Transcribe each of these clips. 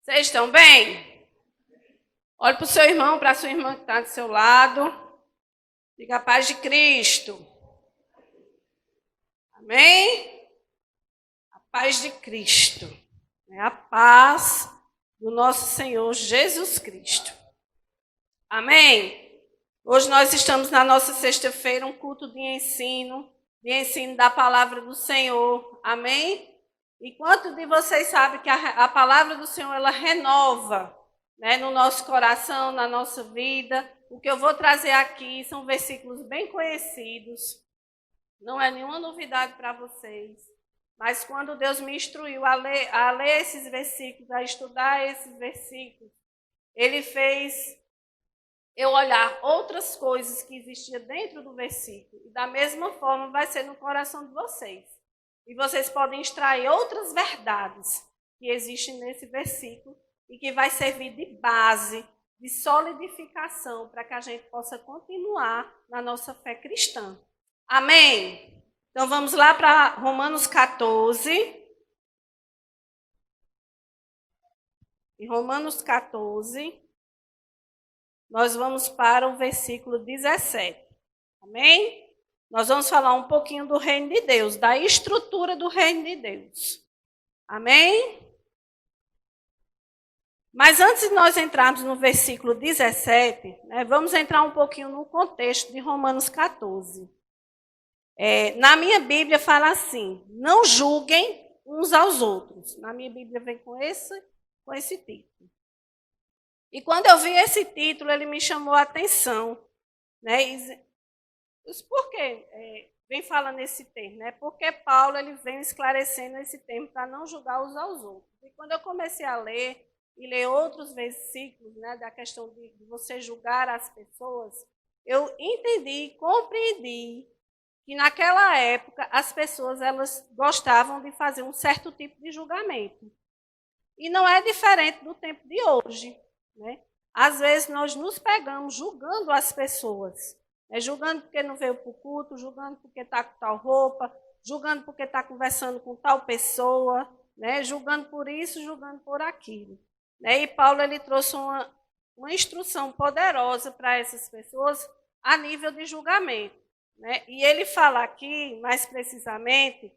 Vocês estão bem? Olhe para o seu irmão, para a sua irmã que está do seu lado. Diga a paz de Cristo. Amém? A paz de Cristo. É a paz do nosso Senhor Jesus Cristo. Amém? Hoje nós estamos na nossa sexta-feira, um culto de ensino da palavra do Senhor. Amém? E quantos de vocês sabem que a palavra do Senhor, ela renova, né, no nosso coração, na nossa vida? O que eu vou trazer aqui são versículos bem conhecidos. Não é nenhuma novidade para vocês. Mas quando Deus me instruiu a ler esses versículos, a estudar esses versículos, Ele fez eu olhar outras coisas que existiam dentro do versículo. E da mesma forma vai ser no coração de vocês. E vocês podem extrair outras verdades que existem nesse versículo e que vai servir de base, de solidificação, para que a gente possa continuar na nossa fé cristã. Amém? Então vamos lá para Romanos 14. Em Romanos 14, nós vamos para o versículo 17. Amém? Nós vamos falar um pouquinho do reino de Deus, da estrutura do reino de Deus. Amém? Mas antes de nós entrarmos no versículo 17, né, vamos entrar um pouquinho no contexto de Romanos 14. Na minha Bíblia fala assim: não julguem uns aos outros. Na minha Bíblia vem com esse título. E quando eu vi esse título, ele me chamou a atenção. Né? Por que vem falando esse termo? Né? Porque Paulo ele vem esclarecendo esse termo para não julgar uns aos outros. E quando eu comecei a ler outros versículos, né, da questão de você julgar as pessoas, eu entendi, compreendi que naquela época as pessoas elas gostavam de fazer um certo tipo de julgamento. E não é diferente do tempo de hoje. Né? Às vezes nós nos pegamos julgando as pessoas. Julgando porque não veio para o culto, julgando porque está com tal roupa, julgando porque está conversando com tal pessoa, né? Julgando por isso, julgando por aquilo. Né? E Paulo ele trouxe uma instrução poderosa para essas pessoas a nível de julgamento. Né? E ele fala aqui, mais precisamente,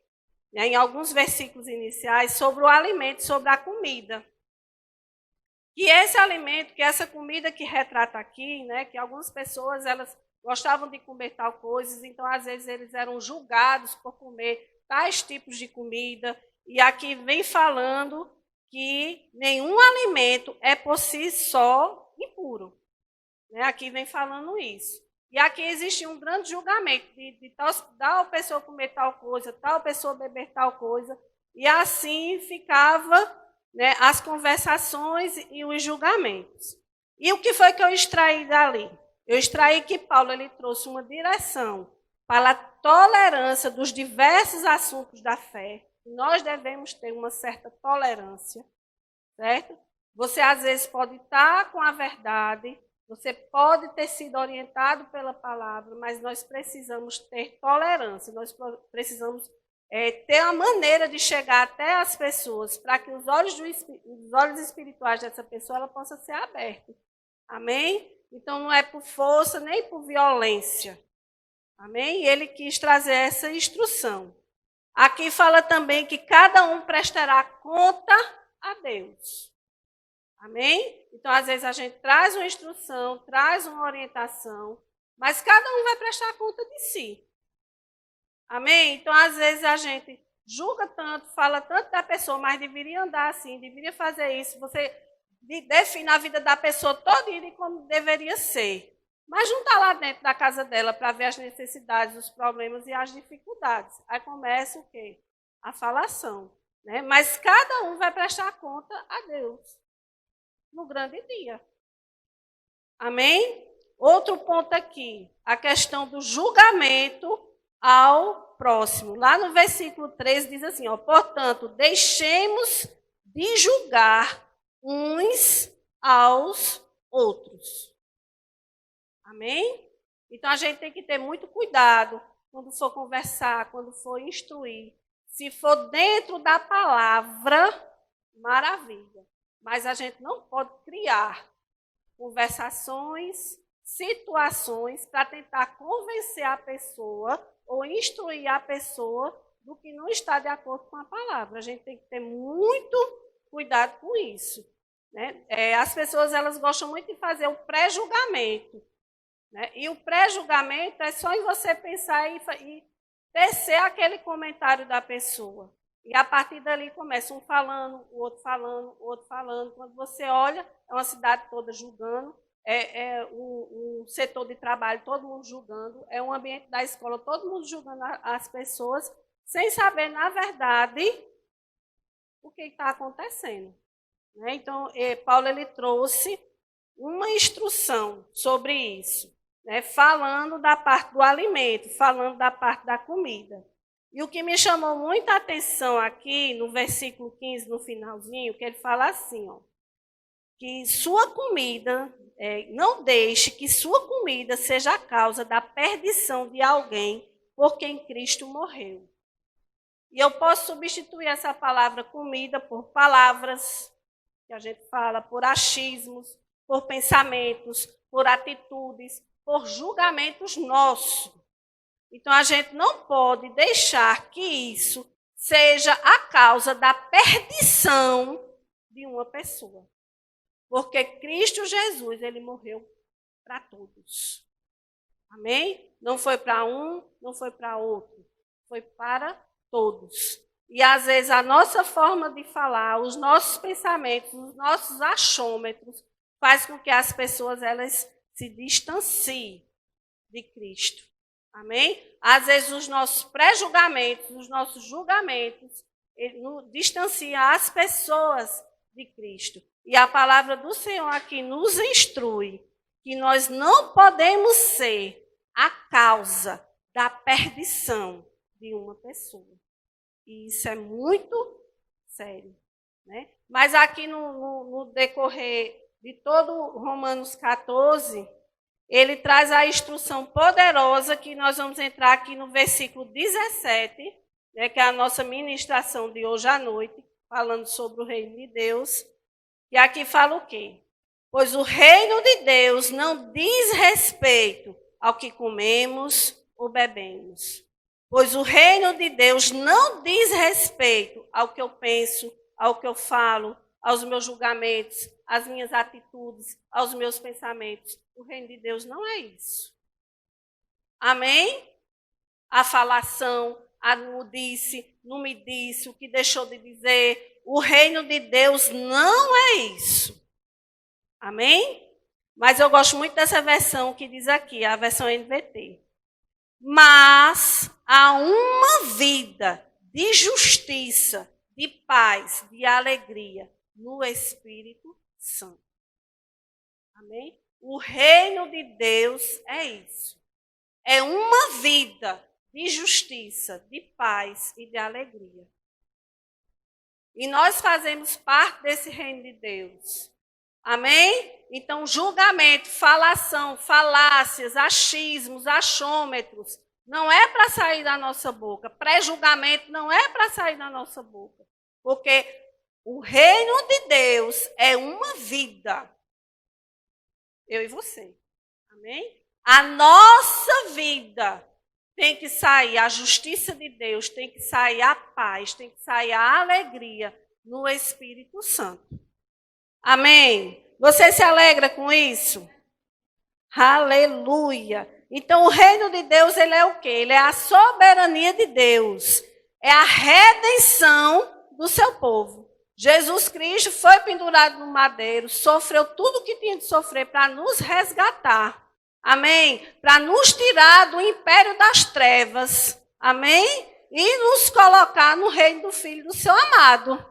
né, em alguns versículos iniciais, sobre o alimento, sobre a comida. E esse alimento, que essa comida que retrata aqui, né, que algumas pessoas elas gostavam de comer tal coisas, então às vezes eles eram julgados por comer tais tipos de comida. E aqui vem falando que nenhum alimento é por si só impuro. Né? Aqui vem falando isso. E aqui existe um grande julgamento de tal pessoa comer tal coisa, tal pessoa beber tal coisa. E assim ficava, né, as conversações e os julgamentos. E o que foi que eu extraí dali? Eu extraí que Paulo ele trouxe uma direção para a tolerância dos diversos assuntos da fé. Nós devemos ter uma certa tolerância, certo? Você às vezes pode estar com a verdade, você pode ter sido orientado pela palavra, mas nós precisamos ter tolerância, nós precisamos ter a maneira de chegar até as pessoas, para que os olhos espirituais dessa pessoa ela possa ser abertos. Amém? Então, não é por força nem por violência. Amém? E ele quis trazer essa instrução. Aqui fala também que cada um prestará conta a Deus. Amém? Então, às vezes, a gente traz uma instrução, traz uma orientação, mas cada um vai prestar conta de si. Amém? Então, às vezes, a gente julga tanto, fala tanto da pessoa, mas deveria andar assim, deveria fazer isso. Você define a vida da pessoa todinha de como deveria ser. Mas não está lá dentro da casa dela para ver as necessidades, os problemas e as dificuldades. Aí começa o quê? A falação. Né? Mas cada um vai prestar conta a Deus no grande dia. Amém? Outro ponto aqui, a questão do julgamento ao próximo. Lá no versículo 13 diz assim, ó, portanto, deixemos de julgar uns aos outros. Amém? Então, a gente tem que ter muito cuidado quando for conversar, quando for instruir. Se for dentro da palavra, maravilha. Mas a gente não pode criar conversações, situações para tentar convencer a pessoa ou instruir a pessoa do que não está de acordo com a palavra. A gente tem que ter muito cuidado com isso. Né? As pessoas elas gostam muito de fazer o pré-julgamento. Né? E o pré-julgamento é só em você pensar e tecer aquele comentário da pessoa. E a partir dali começa um falando, o outro falando, o outro falando. Quando você olha, é uma cidade toda julgando, um setor de trabalho, todo mundo julgando, é um ambiente da escola, todo mundo julgando as pessoas, sem saber, na verdade, o que está acontecendo. Né? Então, Paulo ele trouxe uma instrução sobre isso, né? Falando da parte do alimento, falando da parte da comida. E o que me chamou muita atenção aqui, no versículo 15, no finalzinho, que ele fala assim, ó, que sua comida, não deixe que sua comida seja a causa da perdição de alguém por quem Cristo morreu. E eu posso substituir essa palavra comida por palavras, que a gente fala, por achismos, por pensamentos, por atitudes, por julgamentos nossos. Então, a gente não pode deixar que isso seja a causa da perdição de uma pessoa. Porque Cristo Jesus, ele morreu para todos. Amém? Não foi para um, não foi para outro. Foi para todos. E, às vezes, a nossa forma de falar, os nossos pensamentos, os nossos achômetros, faz com que as pessoas elas se distanciem de Cristo. Amém? Às vezes, os nossos pré-julgamentos, os nossos julgamentos, distanciam as pessoas de Cristo. E a palavra do Senhor aqui nos instrui que nós não podemos ser a causa da perdição de uma pessoa. E isso é muito sério. Né? Mas aqui no decorrer de todo Romanos 14, ele traz a instrução poderosa que nós vamos entrar aqui no versículo 17, né, que é a nossa ministração de hoje à noite, falando sobre o reino de Deus. E aqui fala o quê? Pois o reino de Deus não diz respeito ao que comemos ou bebemos. Pois o reino de Deus não diz respeito ao que eu penso, ao que eu falo, aos meus julgamentos, às minhas atitudes, aos meus pensamentos. O reino de Deus não é isso. Amém? A falação, a não disse, não me disse, o que deixou de dizer. O reino de Deus não é isso. Amém? Mas eu gosto muito dessa versão que diz aqui, a versão NVT. Mas há uma vida de justiça, de paz, de alegria no Espírito Santo. Amém? O reino de Deus é isso. É uma vida de justiça, de paz e de alegria. E nós fazemos parte desse reino de Deus. Amém? Então, julgamento, falação, falácias, achismos, achômetros, não é para sair da nossa boca. Pré-julgamento não é para sair da nossa boca. Porque o reino de Deus é uma vida. Eu e você. Amém? A nossa vida tem que sair, a justiça de Deus tem que sair a paz, tem que sair a alegria no Espírito Santo. Amém? Você se alegra com isso? Aleluia! Então, o reino de Deus, ele é o quê? Ele é a soberania de Deus. É a redenção do seu povo. Jesus Cristo foi pendurado no madeiro, sofreu tudo o que tinha de sofrer para nos resgatar. Amém? Para nos tirar do império das trevas. Amém? E nos colocar no reino do Filho do seu amado.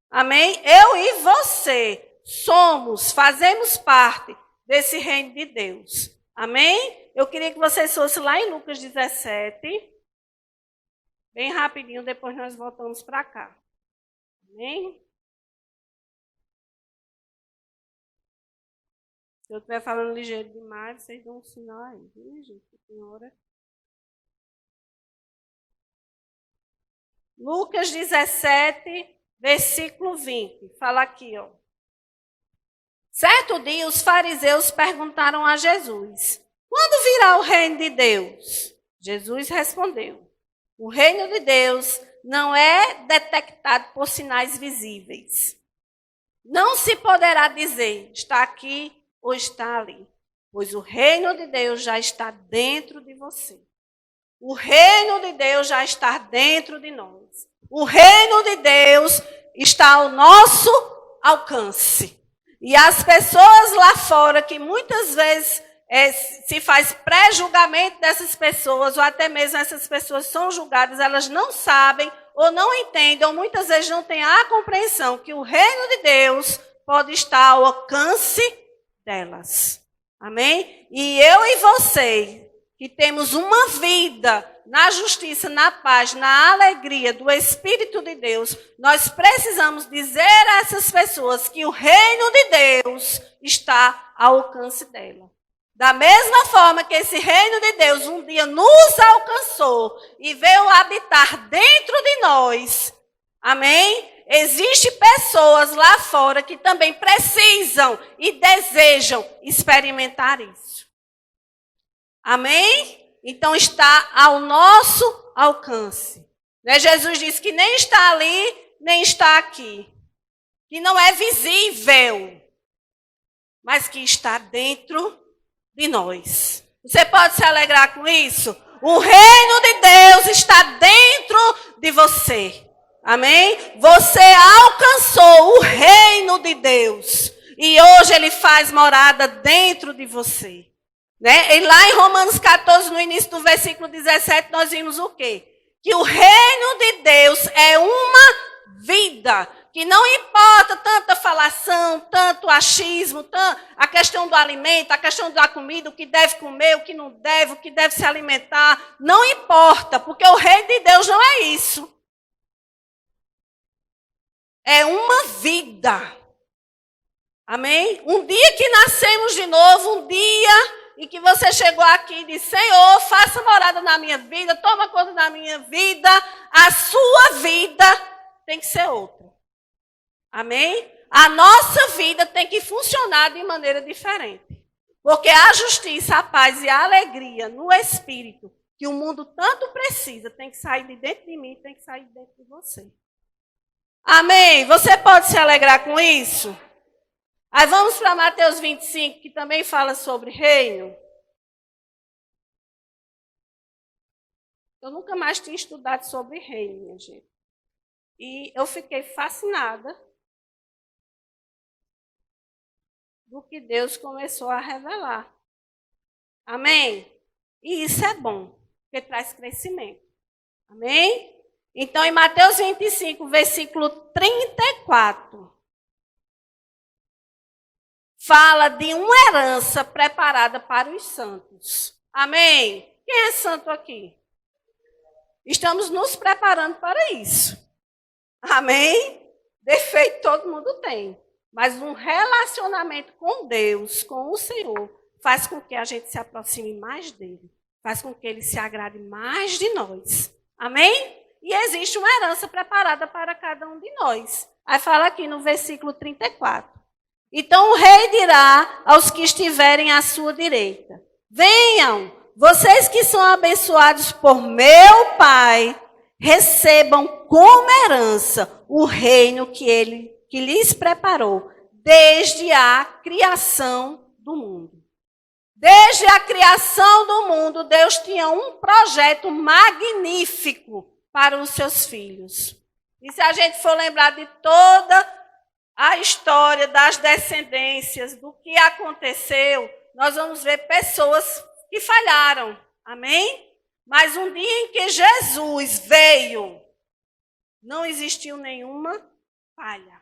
Amém? Eu e você fazemos parte desse reino de Deus. Amém? Eu queria que vocês fossem lá em Lucas 17. Bem rapidinho, depois nós voltamos para cá. Amém? Se eu estiver falando ligeiro demais, vocês dão um sinal aí, viu, gente? Senhora. Lucas 17, versículo 20. Fala aqui, ó. Certo dia, os fariseus perguntaram a Jesus: quando virá o reino de Deus? Jesus respondeu: o reino de Deus não é detectado por sinais visíveis. Não se poderá dizer, está aqui ou está ali, pois o reino de Deus já está dentro de você. O reino de Deus já está dentro de nós. O reino de Deus está ao nosso alcance. E as pessoas lá fora, que muitas vezes se faz pré-julgamento dessas pessoas, ou até mesmo essas pessoas são julgadas, elas não sabem, ou não entendem, ou muitas vezes não têm a compreensão que o reino de Deus pode estar ao alcance delas. Amém? E eu e você, que temos uma vida na justiça, na paz, na alegria do Espírito de Deus, nós precisamos dizer a essas pessoas que o reino de Deus está ao alcance dela. Da mesma forma que esse reino de Deus um dia nos alcançou e veio habitar dentro de nós, amém? Existem pessoas lá fora que também precisam e desejam experimentar isso. Amém? Então está ao nosso alcance. Jesus disse que nem está ali, nem está aqui. Que não é visível, mas que está dentro de nós. Você pode se alegrar com isso? O reino de Deus está dentro de você. Amém? Você alcançou o reino de Deus. E hoje ele faz morada dentro de você. Né? E lá em Romanos 14, no início do versículo 17, nós vimos o quê? Que o reino de Deus é uma vida. Que não importa tanta falação, tanto achismo, a questão do alimento, a questão da comida, o que deve comer, o que não deve, o que deve se alimentar. Não importa, porque o reino de Deus não é isso. É uma vida. Amém? Um dia que nascemos de novo, um dia em que você chegou aqui e disse: Senhor, faça morada na minha vida, toma conta da minha vida, a sua vida tem que ser outra. Amém? A nossa vida tem que funcionar de maneira diferente. Porque a justiça, a paz e a alegria no Espírito, que o mundo tanto precisa, tem que sair de dentro de mim, tem que sair de dentro de você. Amém? Você pode se alegrar com isso? Aí vamos para Mateus 25, que também fala sobre reino. Eu nunca mais tinha estudado sobre reino, minha gente. E eu fiquei fascinada do que Deus começou a revelar. Amém? E isso é bom, porque traz crescimento. Amém? Então, em Mateus 25, versículo 34, fala de uma herança preparada para os santos. Amém? Quem é santo aqui? Estamos nos preparando para isso. Amém? Defeito todo mundo tem. Mas um relacionamento com Deus, com o Senhor, faz com que a gente se aproxime mais dele. Faz com que ele se agrade mais de nós. Amém? E existe uma herança preparada para cada um de nós. Aí fala aqui no versículo 34. Então o rei dirá aos que estiverem à sua direita: venham, vocês que são abençoados por meu Pai, recebam como herança o reino que lhes preparou desde a criação do mundo. Desde a criação do mundo, Deus tinha um projeto magnífico para os seus filhos. E se a gente for lembrar de toda a história das descendências, do que aconteceu, nós vamos ver pessoas que falharam. Amém? Mas um dia em que Jesus veio, não existiu nenhuma falha.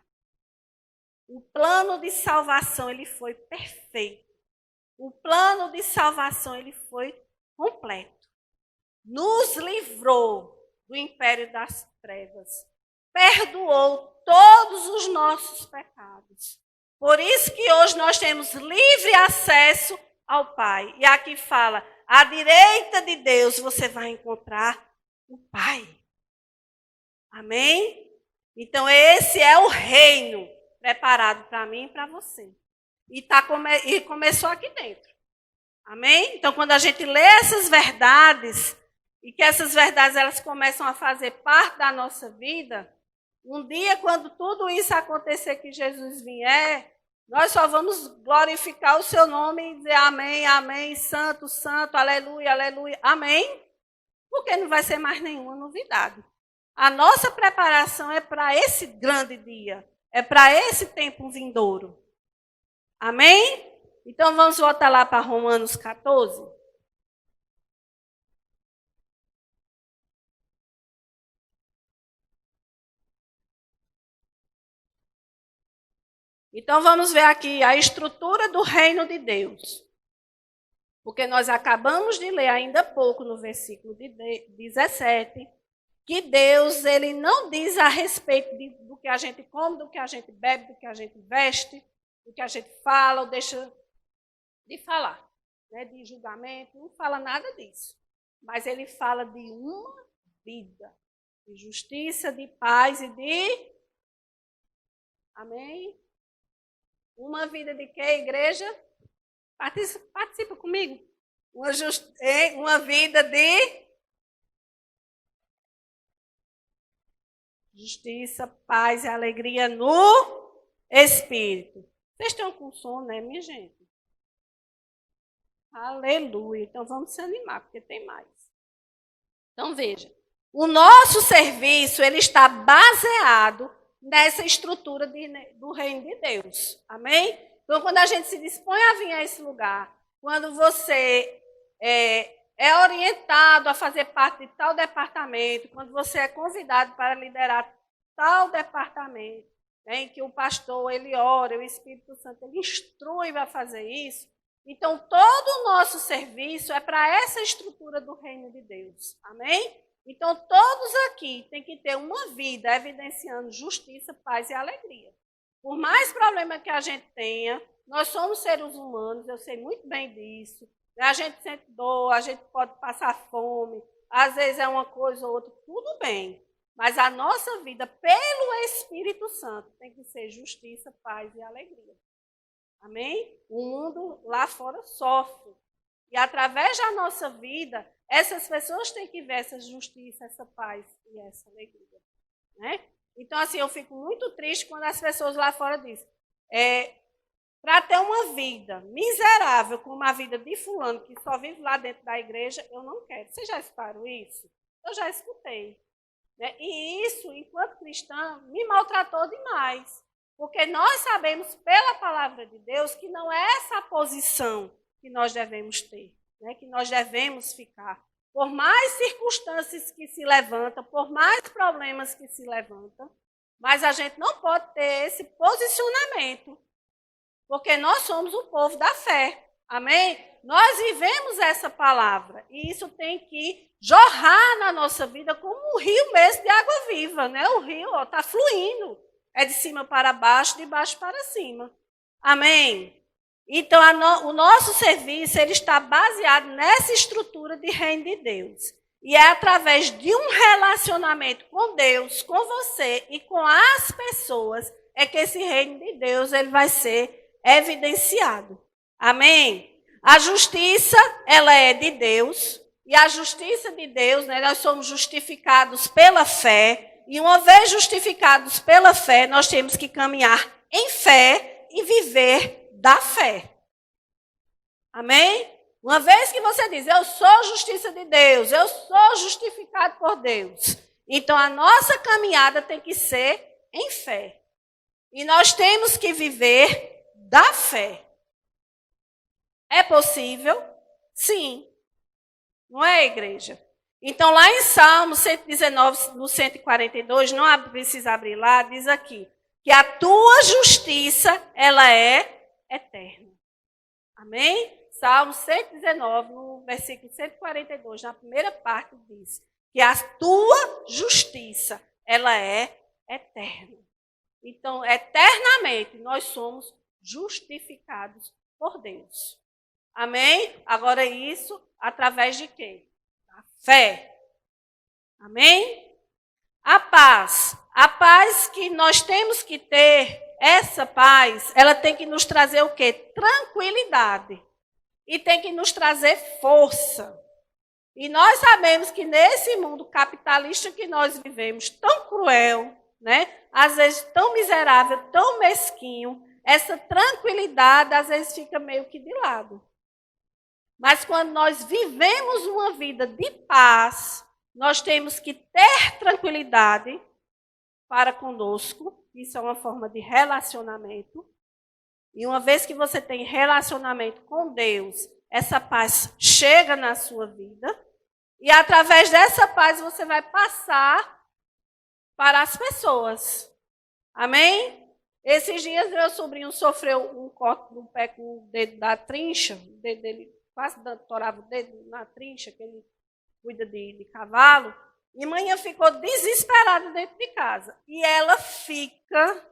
O plano de salvação, ele foi perfeito. O plano de salvação, ele foi completo. Nos livrou do império das trevas. Perdoou todos os nossos pecados. Por isso que hoje nós temos livre acesso ao Pai. E aqui fala, à direita de Deus você vai encontrar o Pai. Amém? Então esse é o reino preparado para mim e para você. E começou aqui dentro. Amém? Então, quando a gente lê essas verdades, e que essas verdades elas começam a fazer parte da nossa vida, um dia, quando tudo isso acontecer, que Jesus vier, nós só vamos glorificar o seu nome e dizer amém, amém, santo, santo, aleluia, aleluia, amém? Porque não vai ser mais nenhuma novidade. A nossa preparação é para esse grande dia, é para esse tempo vindouro. Amém? Então vamos voltar lá para Romanos 14. Então vamos ver aqui a estrutura do reino de Deus. Porque nós acabamos de ler ainda há pouco no versículo 17, que Deus ele não diz a respeito do que a gente come, do que a gente bebe, do que a gente veste, do que a gente fala ou deixa de falar, né, de julgamento, não fala nada disso. Mas ele fala de uma vida, de justiça, de paz e de... Amém? Uma vida de quê, igreja? Participa comigo. Uma vida de justiça, paz e alegria no Espírito. Vocês estão com sono, né, minha gente? Aleluia. Então vamos se animar, porque tem mais. Então veja, o nosso serviço ele está baseado nessa estrutura do reino de Deus. Amém? Então quando a gente se dispõe a vir a esse lugar, quando você é orientado a fazer parte de tal departamento, quando você é convidado para liderar tal departamento, né, em que o pastor ele ora, o Espírito Santo ele instrui para fazer isso, então todo o nosso serviço é para essa estrutura do reino de Deus. Amém? Então todos aqui têm que ter uma vida evidenciando justiça, paz e alegria. Por mais problema que a gente tenha, nós somos seres humanos, eu sei muito bem disso. A gente sente dor, a gente pode passar fome, às vezes é uma coisa ou outra, tudo bem. Mas a nossa vida, pelo Espírito Santo, tem que ser justiça, paz e alegria. Amém? O mundo lá fora sofre. E através da nossa vida, essas pessoas têm que ver essa justiça, essa paz e essa alegria. Né? Então, assim, eu fico muito triste quando as pessoas lá fora dizem... Para ter uma vida miserável como a vida de fulano, que só vive lá dentro da igreja, eu não quero. Vocês já escutaram isso? Eu já escutei. Né? E isso, enquanto cristã, me maltratou demais. Porque nós sabemos, pela palavra de Deus, que não é essa a posição que nós devemos ter, né? Que nós devemos ficar. Por mais circunstâncias que se levantam, por mais problemas que se levantam, mas a gente não pode ter esse posicionamento. Porque nós somos o povo da fé. Amém? Nós vivemos essa palavra. E isso tem que jorrar na nossa vida como um rio mesmo de água viva. Né? O rio está fluindo. É de cima para baixo, de baixo para cima. Amém? Então, o nosso serviço ele está baseado nessa estrutura de reino de Deus. E é através de um relacionamento com Deus, com você e com as pessoas, é que esse reino de Deus ele vai ser evidenciado. Amém? A justiça, ela é de Deus, e a justiça de Deus, né, nós somos justificados pela fé, e uma vez justificados pela fé, nós temos que caminhar em fé e viver da fé. Amém? Uma vez que você diz, eu sou justiça de Deus, eu sou justificado por Deus, então a nossa caminhada tem que ser em fé. E nós temos que viver da fé. É possível? Sim. Não é, igreja? Então, lá em Salmo 119, no 142, não precisa abrir lá, diz aqui, que a tua justiça, ela é eterna. Amém? Salmo 119, no versículo 142, na primeira parte, diz que a tua justiça, ela é eterna. Então, eternamente, nós somos justificados por Deus. Amém? Agora isso através de quê? Da fé. Amém? A paz. A paz que nós temos que ter essa paz, ela tem que nos trazer o quê? Tranquilidade. E tem que nos trazer força. E nós sabemos que nesse mundo capitalista que nós vivemos, tão cruel, né? Às vezes tão miserável, tão mesquinho, essa tranquilidade às vezes fica meio que de lado. Mas quando nós vivemos uma vida de paz, nós temos que ter tranquilidade para conosco. Isso é uma forma de relacionamento. E uma vez que você tem relacionamento com Deus, essa paz chega na sua vida. E através dessa paz você vai passar para as pessoas. Amém? Esses dias meu sobrinho sofreu um corte no pé com o dedo da trincha. O dedo dele quase torava o dedo na trincha, que ele cuida de cavalo. E manhã ficou desesperada dentro de casa. E ela fica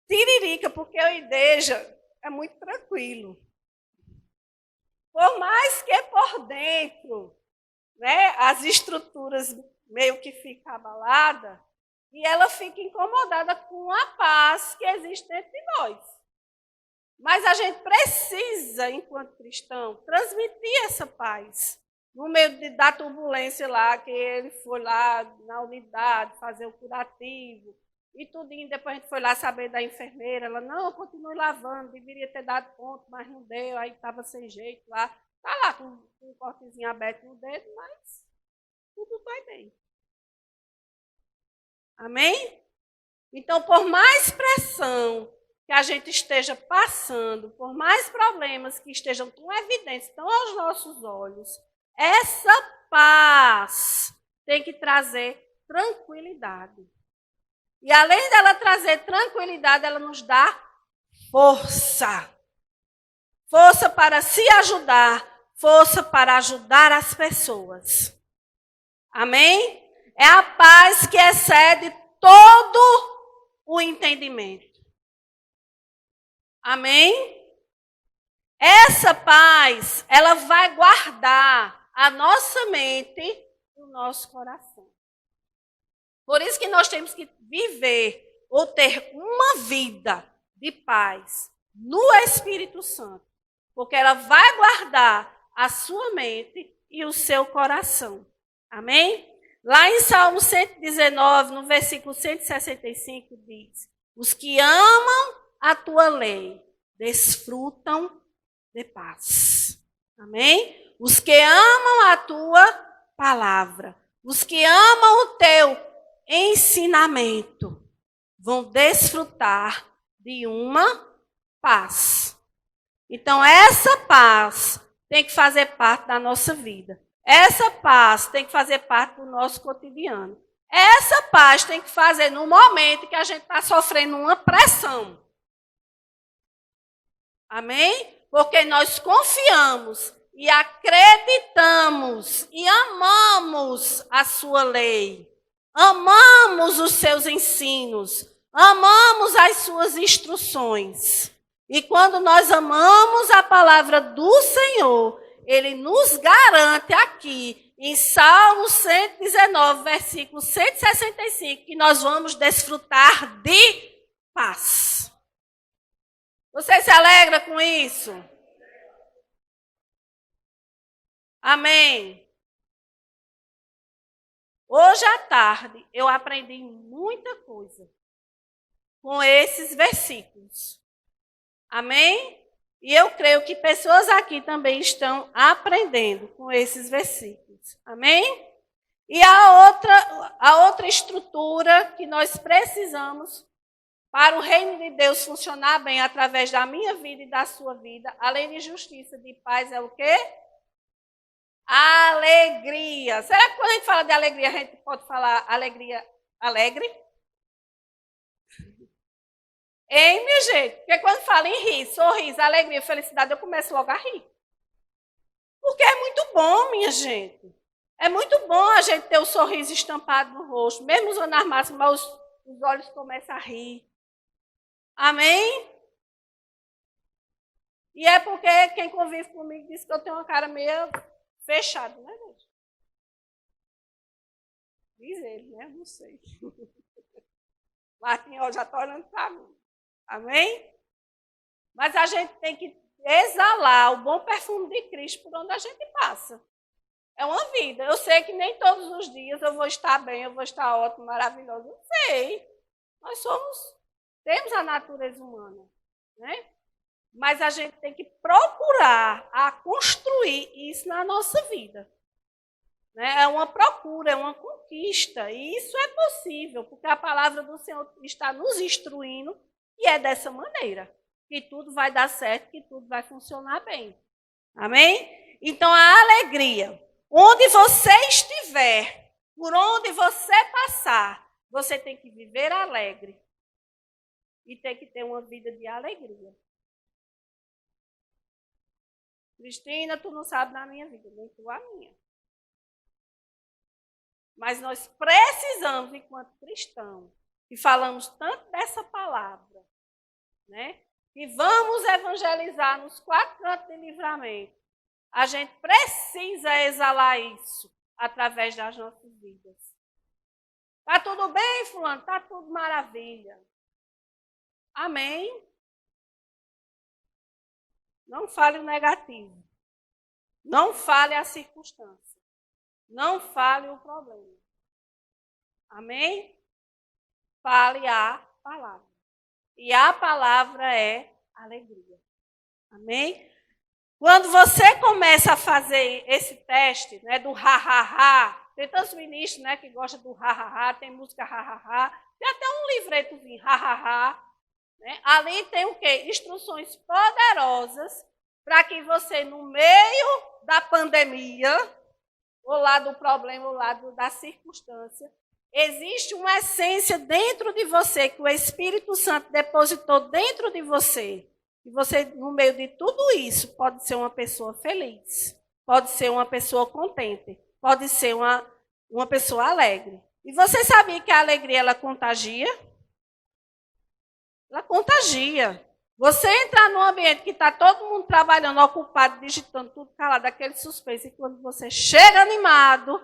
tiririca, porque o Ideja é muito tranquilo. Por mais que por dentro, né, as estruturas meio que ficam abaladas, e ela fica incomodada com a paz que existe dentro de nós. Mas a gente precisa, enquanto cristão, transmitir essa paz. No meio da turbulência lá, que ele foi lá na unidade fazer o curativo e tudinho. Depois a gente foi lá saber da enfermeira. Ela, não, continue lavando, deveria ter dado ponto, mas não deu. Aí estava sem jeito lá. Está lá com um cortezinho aberto no dedo, mas tudo vai bem. Amém? Então, por mais pressão que a gente esteja passando, por mais problemas que estejam tão evidentes, tão aos nossos olhos, essa paz tem que trazer tranquilidade. E além dela trazer tranquilidade, ela nos dá força. Força para se ajudar, força para ajudar as pessoas. Amém? É a paz que excede todo o entendimento. Amém? Essa paz, ela vai guardar a nossa mente e o nosso coração. Por isso que nós temos que viver ou ter uma vida de paz no Espírito Santo. Porque ela vai guardar a sua mente e o seu coração. Amém? Lá em Salmo 119, no versículo 165, diz: os que amam a tua lei desfrutam de paz. Amém? Os que amam a tua palavra, os que amam o teu ensinamento, vão desfrutar de uma paz. Então, essa paz tem que fazer parte da nossa vida. Essa paz tem que fazer parte do nosso cotidiano. Essa paz tem que fazer no momento que a gente está sofrendo uma pressão. Amém? Porque nós confiamos e acreditamos e amamos a sua lei. Amamos os seus ensinos. Amamos as suas instruções. E quando nós amamos a palavra do Senhor, Ele nos garante aqui, em Salmo 119, versículo 165, que nós vamos desfrutar de paz. Você se alegra com isso? Amém. Hoje à tarde eu aprendi muita coisa com esses versículos. Amém? E eu creio que pessoas aqui também estão aprendendo com esses versículos. Amém? E a outra estrutura que nós precisamos para o reino de Deus funcionar bem através da minha vida e da sua vida, além de justiça, de paz, é o quê? Alegria. Será que quando a gente fala de alegria, a gente pode falar alegria alegre? Hein, minha gente? Porque quando fala em rir, sorriso, alegria, felicidade, eu começo logo a rir. Porque é muito bom, minha gente. É muito bom a gente ter o sorriso estampado no rosto. Mesmo usando as máscaras, os olhos começam a rir. Amém? E é porque quem convive comigo diz que eu tenho uma cara meio fechada, né, gente? Diz ele, né? Não sei. Marquinhos, já está olhando para mim. Amém? Mas a gente tem que exalar o bom perfume de Cristo por onde a gente passa. É uma vida. Eu sei que nem todos os dias eu vou estar bem, eu vou estar ótimo, maravilhoso. Não sei. Nós temos a natureza humana, né? Mas a gente tem que procurar a construir isso na nossa vida. Né? É uma procura, é uma conquista. E isso é possível, porque a palavra do Senhor está nos instruindo e é dessa maneira que tudo vai dar certo, que tudo vai funcionar bem. Amém? Então, a alegria. Onde você estiver, por onde você passar, você tem que viver alegre. E tem que ter uma vida de alegria. Cristina, tu não sabe da minha vida, nem tu a minha. Mas nós precisamos, enquanto cristãos, que falamos tanto dessa palavra, né? E vamos evangelizar nos 4 cantos de Livramento. A gente precisa exalar isso através das nossas vidas. Tá tudo bem, fulano? Tá tudo maravilha. Amém? Não fale o negativo. Não fale a circunstância. Não fale o problema. Amém? Fale a palavra. E a palavra é alegria. Amém? Quando você começa a fazer esse teste, né, do ha-ha-ha, tem tantos ministros, né, que gostam do ha-ha-ha, tem música ha-ha-ha, tem até um livretozinho ha-ha-ha. Né? Ali tem o quê? Instruções poderosas para que você, no meio da pandemia, ou lá do problema, ou lá da circunstância, existe uma essência dentro de você, que o Espírito Santo depositou dentro de você. E você, no meio de tudo isso, pode ser uma pessoa feliz, pode ser uma pessoa contente, pode ser uma pessoa alegre. E você sabia que a alegria, ela contagia? Ela contagia. Você entrar num ambiente que está todo mundo trabalhando, ocupado, digitando tudo calado, aquele suspense, e quando você chega animado,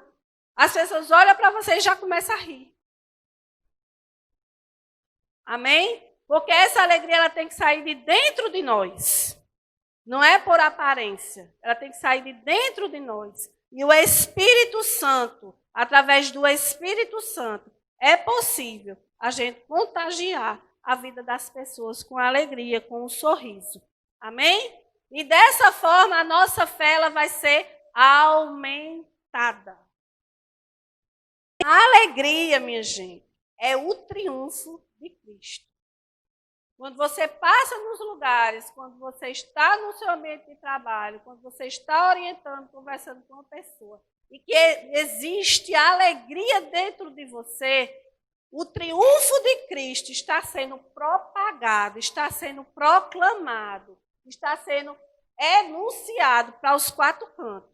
as pessoas olham para você e já começam a rir. Amém? Porque essa alegria ela tem que sair de dentro de nós. Não é por aparência. Ela tem que sair de dentro de nós. E o Espírito Santo, através do Espírito Santo, é possível a gente contagiar a vida das pessoas com alegria, com um sorriso. Amém? E dessa forma a nossa fé ela vai ser aumentada. A alegria, minha gente, é o triunfo de Cristo. Quando você passa nos lugares, quando você está no seu ambiente de trabalho, quando você está orientando, conversando com uma pessoa, e que existe alegria dentro de você, o triunfo de Cristo está sendo propagado, está sendo proclamado, está sendo enunciado para os 4 cantos.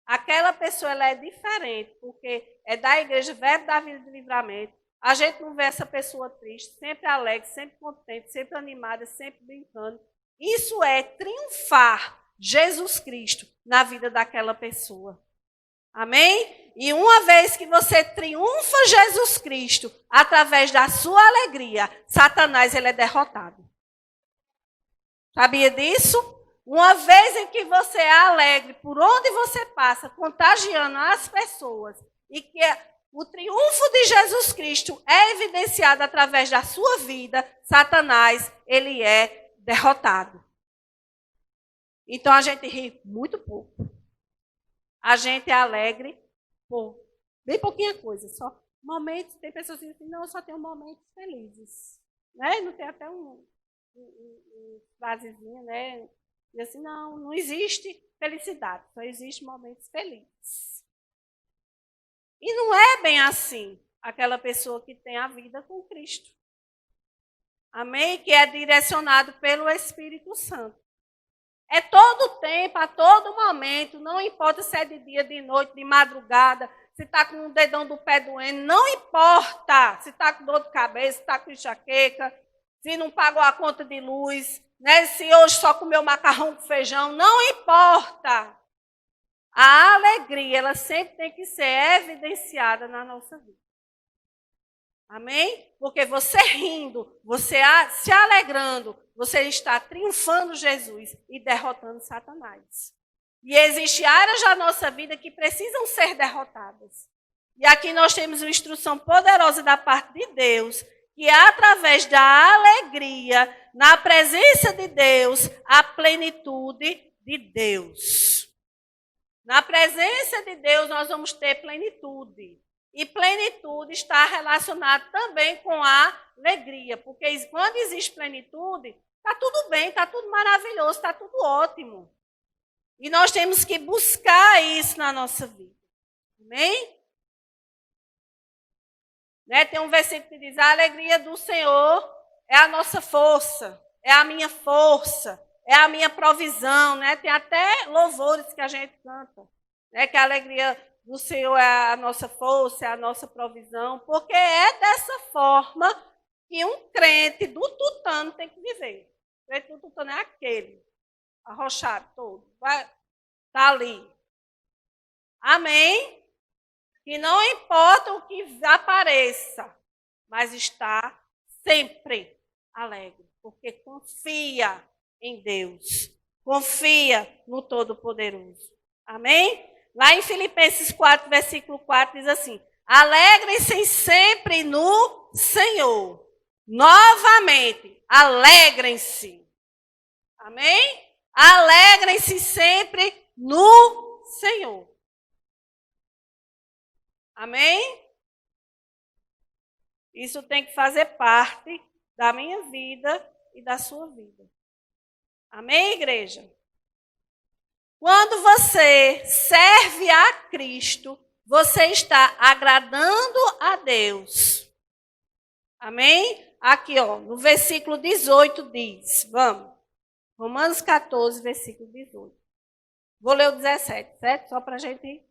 Aquela pessoa ela é diferente, porque é da igreja Verbo da Vida de Livramento. A gente não vê essa pessoa triste, sempre alegre, sempre contente, sempre animada, sempre brincando. Isso é triunfar Jesus Cristo na vida daquela pessoa. Amém? E uma vez que você triunfa Jesus Cristo através da sua alegria, Satanás ele é derrotado. Sabia disso? Uma vez em que você é alegre por onde você passa, contagiando as pessoas, e que o triunfo de Jesus Cristo é evidenciado através da sua vida, Satanás, ele é derrotado. Então, a gente ri muito pouco. A gente é alegre por bem pouquinha coisa. Só momentos, tem pessoas que dizem, não, eu só tenho momentos felizes. Né? Não tem até um frasezinho, né? E assim, não existe felicidade, só existe momentos felizes. E não é bem assim, aquela pessoa que tem a vida com Cristo. Amém? Que é direcionado pelo Espírito Santo. É todo o tempo, a todo momento, não importa se é de dia, de noite, de madrugada, se está com o dedão do pé doendo, não importa se está com dor de cabeça, se está com enxaqueca, se não pagou a conta de luz, né? Se hoje só comeu macarrão com feijão, não importa. A alegria, ela sempre tem que ser evidenciada na nossa vida. Amém? Porque você rindo, você se alegrando, você está triunfando Jesus e derrotando Satanás. E existem áreas da nossa vida que precisam ser derrotadas. E aqui nós temos uma instrução poderosa da parte de Deus, que é através da alegria, na presença de Deus, a plenitude de Deus. Na presença de Deus nós vamos ter plenitude. E plenitude está relacionada também com a alegria. Porque quando existe plenitude, está tudo bem, está tudo maravilhoso, está tudo ótimo. E nós temos que buscar isso na nossa vida. Amém? Tem um versículo que diz, a alegria do Senhor é a nossa força, é a minha força, é a minha provisão. Tem até louvores que a gente canta, que a alegria do Senhor é a nossa força, é a nossa provisão, porque é dessa forma que um crente do tutano tem que viver. O crente do tutano é aquele, arrochado todo, está ali. Amém? Que não importa o que apareça, mas está sempre alegre, porque confia em Deus, confia no Todo-Poderoso. Amém? Lá em Filipenses 4, versículo 4, diz assim, alegrem-se sempre no Senhor. Novamente, alegrem-se. Amém? Alegrem-se sempre no Senhor. Amém? Isso tem que fazer parte da minha vida e da sua vida. Amém, igreja? Quando você serve a Cristo, você está agradando a Deus. Amém? Aqui, no versículo 18 diz, vamos, Romanos 14, versículo 18. Vou ler o 17, certo? Só para a gente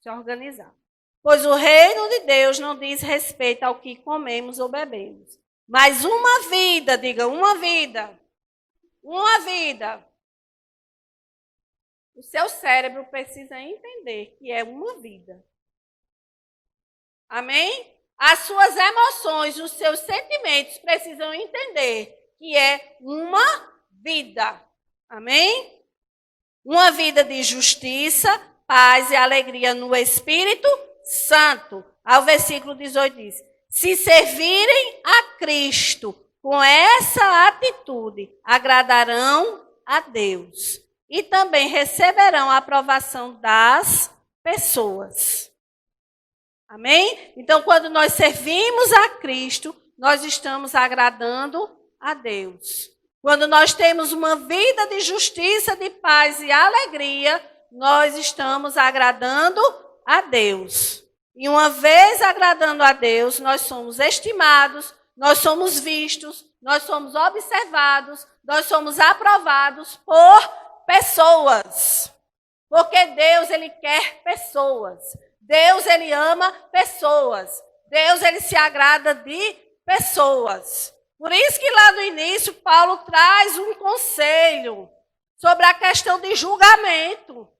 se organizar. Pois o reino de Deus não diz respeito ao que comemos ou bebemos, mas uma vida, diga, uma vida. O seu cérebro precisa entender que é uma vida. Amém? As suas emoções, os seus sentimentos precisam entender que é uma vida. Amém? Uma vida de justiça, paz e alegria no Espírito Santo. Ao versículo 18 diz, se servirem a Cristo com essa atitude, agradarão a Deus e também receberão a aprovação das pessoas. Amém? Então, quando nós servimos a Cristo, nós estamos agradando a Deus. Quando nós temos uma vida de justiça, de paz e alegria, nós estamos agradando a Deus. E uma vez agradando a Deus, nós somos estimados, nós somos vistos, nós somos observados, nós somos aprovados por pessoas. Porque Deus, Ele quer pessoas. Deus, Ele ama pessoas. Deus, Ele se agrada de pessoas. Por isso que lá no início, Paulo traz um conselho sobre a questão de julgamento.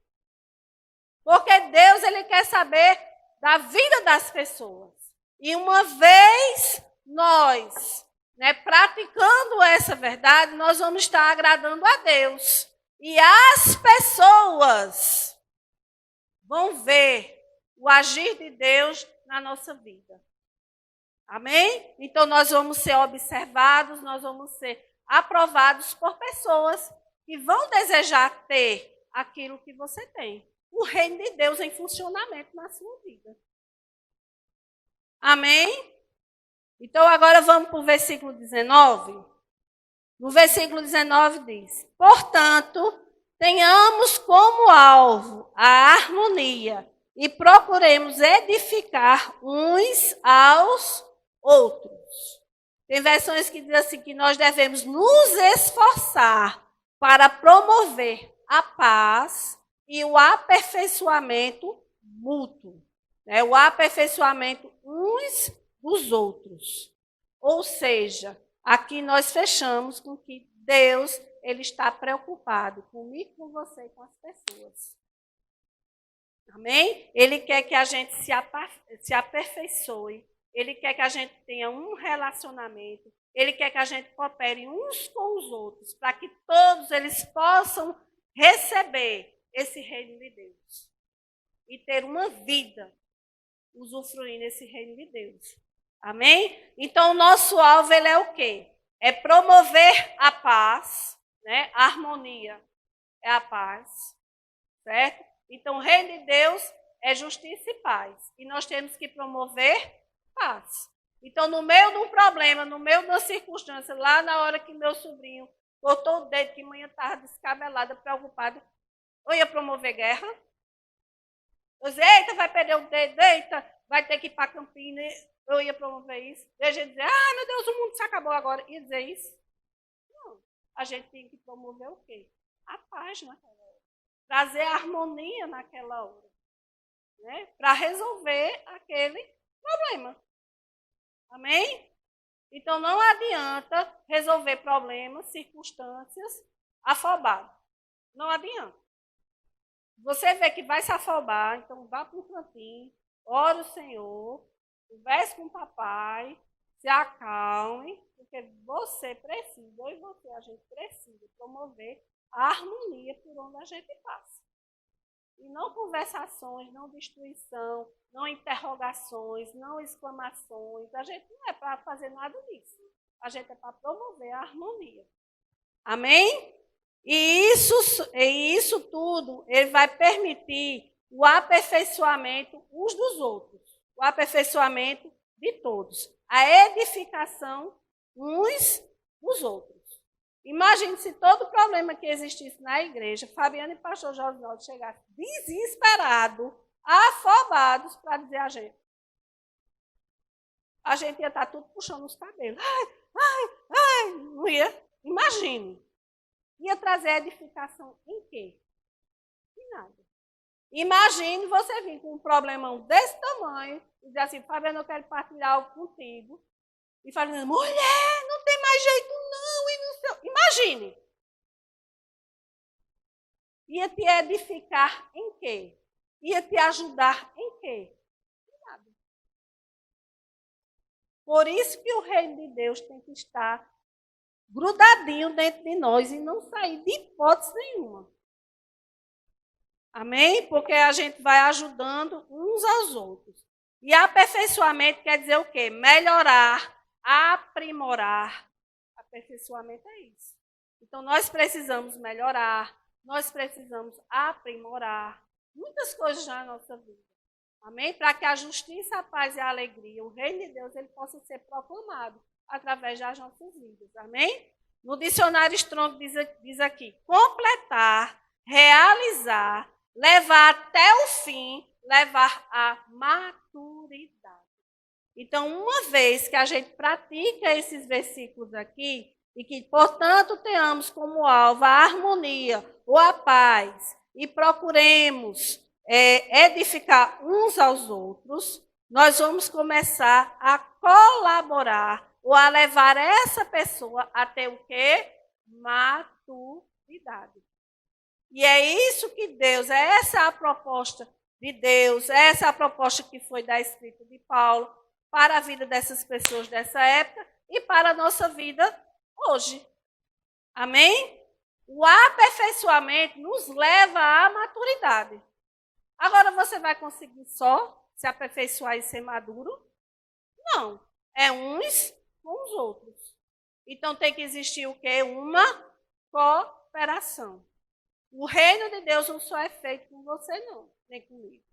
Porque Deus, Ele quer saber da vida das pessoas. E uma vez nós, praticando essa verdade, nós vamos estar agradando a Deus. E as pessoas vão ver o agir de Deus na nossa vida. Amém? Então nós vamos ser observados, nós vamos ser aprovados por pessoas que vão desejar ter aquilo que você tem. O reino de Deus em funcionamento na sua vida. Amém? Então agora vamos para o versículo 19. No versículo 19 diz, portanto, tenhamos como alvo a harmonia e procuremos edificar uns aos outros. Tem versões que dizem assim, que nós devemos nos esforçar para promover a paz e o aperfeiçoamento mútuo. O aperfeiçoamento uns dos outros. Ou seja, aqui nós fechamos com que Deus, Ele está preocupado comigo, com você e com as pessoas. Amém? Ele quer que a gente se aperfeiçoe. Ele quer que a gente tenha um relacionamento, Ele quer que a gente coopere uns com os outros, para que todos eles possam receber esse reino de Deus e ter uma vida usufruindo esse reino de Deus. Amém? Então, o nosso alvo ele é o quê? É promover a paz, né? A harmonia é a paz, certo? Então, o reino de Deus é justiça e paz. E nós temos que promover paz. Então, no meio de um problema, no meio de uma circunstância, lá na hora que meu sobrinho botou o dedo, que manhã estava descabelada, preocupada, eu ia promover guerra. Eu disse, eita, vai perder o dedo, eita, vai ter que ir para Campinas. Eu ia promover isso. E a gente dizer, meu Deus, o mundo se acabou agora. Ia dizer isso? Não. A gente tem que promover o quê? A paz naquela hora. Trazer a harmonia naquela hora. Né? Para resolver aquele problema. Amém? Então, não adianta resolver problemas, circunstâncias afobadas. Não adianta. Você vê que vai se afobar, então vá para um cantinho, ore o Senhor, converse com o papai, se acalme, porque você precisa, eu e você, a gente precisa promover a harmonia por onde a gente passa. E não conversações, não destruição, não interrogações, não exclamações. A gente não é para fazer nada disso. A gente é para promover a harmonia. Amém? E isso tudo ele vai permitir o aperfeiçoamento uns dos outros, o aperfeiçoamento de todos, a edificação uns dos outros. Imagine se todo problema que existisse na igreja, Fabiana e pastor Josinaldo chegassem desesperados, afobados para dizer a gente. A gente ia estar tudo puxando os cabelos. Não ia? Imagine. Ia trazer edificação em quê? Em nada. Imagine você vir com um problemão desse tamanho e dizer assim, Fabiana, eu quero partilhar algo contigo. E falando, mulher, não tem mais jeito não. E não sei. Imagine. Ia te edificar em quê? Ia te ajudar em quê? Em nada. Por isso que o reino de Deus tem que estar grudadinho dentro de nós e não sair de hipótese nenhuma. Amém? Porque a gente vai ajudando uns aos outros. E aperfeiçoamento quer dizer o quê? Melhorar, aprimorar. Aperfeiçoamento é isso. Então, nós precisamos melhorar, nós precisamos aprimorar muitas coisas na nossa vida. Amém? Para que a justiça, a paz e a alegria, o reino de Deus, ele possa ser proclamado através das nossas vidas. Amém? No dicionário Strong diz aqui, completar, realizar, levar até o fim, levar à maturidade. Então, uma vez que a gente pratica esses versículos aqui, e que, portanto, tenhamos como alvo a harmonia ou a paz, e procuremos edificar uns aos outros, nós vamos começar a colaborar ou a levar essa pessoa a ter o quê? Maturidade. E é isso que Deus, essa é a proposta de Deus, essa é a proposta que foi da escrita de Paulo para a vida dessas pessoas dessa época e para a nossa vida hoje. Amém? O aperfeiçoamento nos leva à maturidade. Agora você vai conseguir só se aperfeiçoar e ser maduro? Não. É uns com os outros. Então tem que existir o quê? Uma cooperação. O reino de Deus não só é feito com você, não, nem comigo.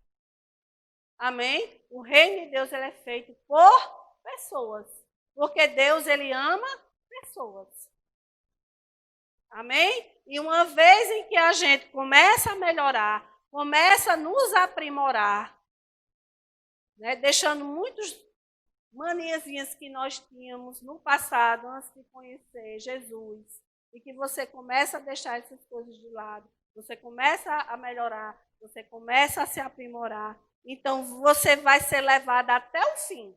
Amém? O reino de Deus ele é feito por pessoas. Porque Deus ele ama pessoas. Amém? E uma vez em que a gente começa a melhorar, começa a nos aprimorar, né, deixando muitas maniazinhas que nós tínhamos no passado, antes de conhecer Jesus, e que você começa a deixar essas coisas de lado, você começa a melhorar, você começa a se aprimorar, então você vai ser levado até o fim.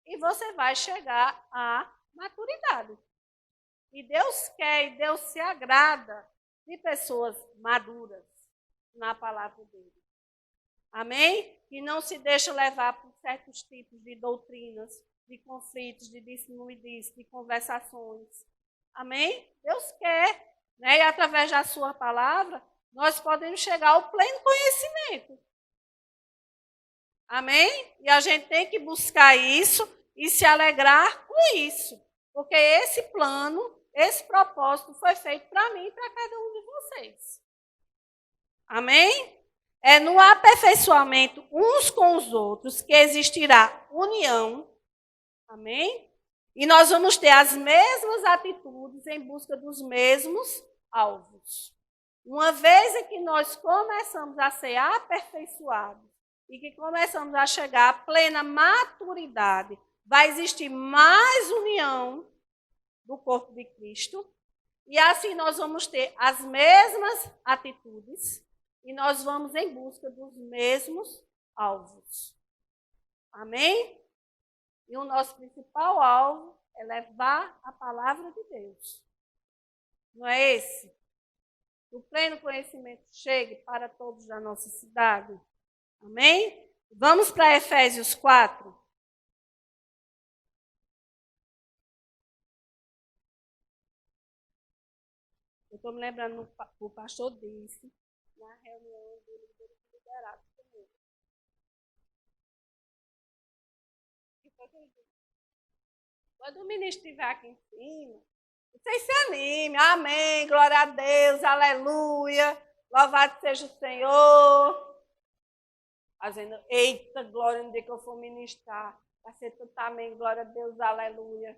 E você vai chegar à maturidade. E Deus quer, e Deus se agrada de pessoas maduras na palavra dele. Amém? Que não se deixa levar por certos tipos de doutrinas, de conflitos, de disse-me e disse, de conversações. Amém? Deus quer, né? E através da sua palavra, nós podemos chegar ao pleno conhecimento. Amém? E a gente tem que buscar isso e se alegrar com isso. Porque esse plano, esse propósito foi feito para mim e para cada um de vocês. Amém? É no aperfeiçoamento uns com os outros que existirá união. Amém? E nós vamos ter as mesmas atitudes em busca dos mesmos alvos. Uma vez em que nós começamos a ser aperfeiçoados e que começamos a chegar à plena maturidade, vai existir mais união do corpo de Cristo. E assim nós vamos ter as mesmas atitudes e nós vamos em busca dos mesmos alvos. Amém? E o nosso principal alvo é levar a palavra de Deus. Não é esse? O pleno conhecimento chegue para todos da nossa cidade. Amém? Vamos para Efésios 4. Eu estou me lembrando, o pastor disse, na reunião do liderado comigo. Quando o ministro estiver aqui em cima, vocês se animem, amém, glória a Deus, aleluia, louvado seja o Senhor. Fazendo, eita, glória no dia que eu for ministrar, vai ser tudo amém, glória a Deus, aleluia.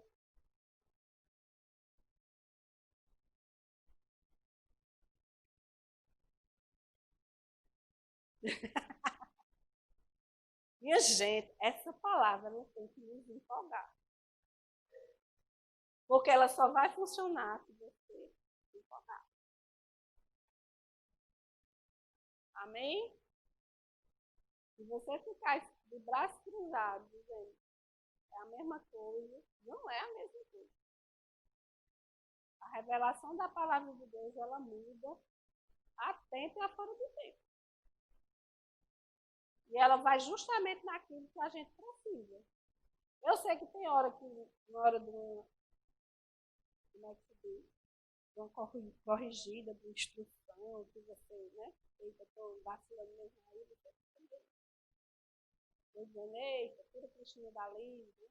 Minha gente, essa palavra não tem que nos empolgar. Porque ela só vai funcionar se você se empolgar. Amém? Se você ficar de braço cruzado, dizendo é a mesma coisa, não é a mesma coisa. A revelação da palavra de Deus, ela muda a tempo e a fora do tempo. E ela vai justamente naquilo que a gente precisa. Eu sei que tem hora que, na hora de uma corrigida, de instrução, que você, né? Eu estou vacilando mesmo aí, você também. Eu dizendo, eita, tira a Cristina dali, né?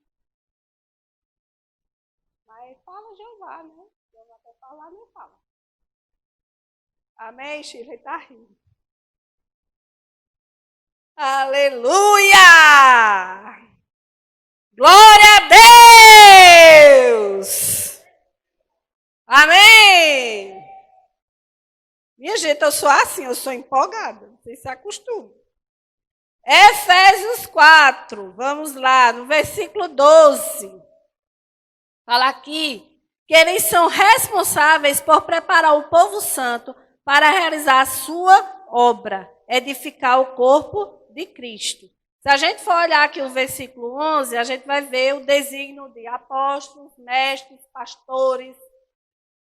Mas fala Jeová, né? Jeová quer falar, não fala. Amém, Shirley? Está rindo. Aleluia! Glória a Deus! Amém! Minha gente, eu sou assim, eu sou empolgada. Vocês se acostumam. Efésios 4, vamos lá, no versículo 12. Fala aqui que eles são responsáveis por preparar o povo santo para realizar a sua obra, edificar o corpo de Cristo. Se a gente for olhar aqui o versículo 11, a gente vai ver o desígnio de apóstolos, mestres, pastores,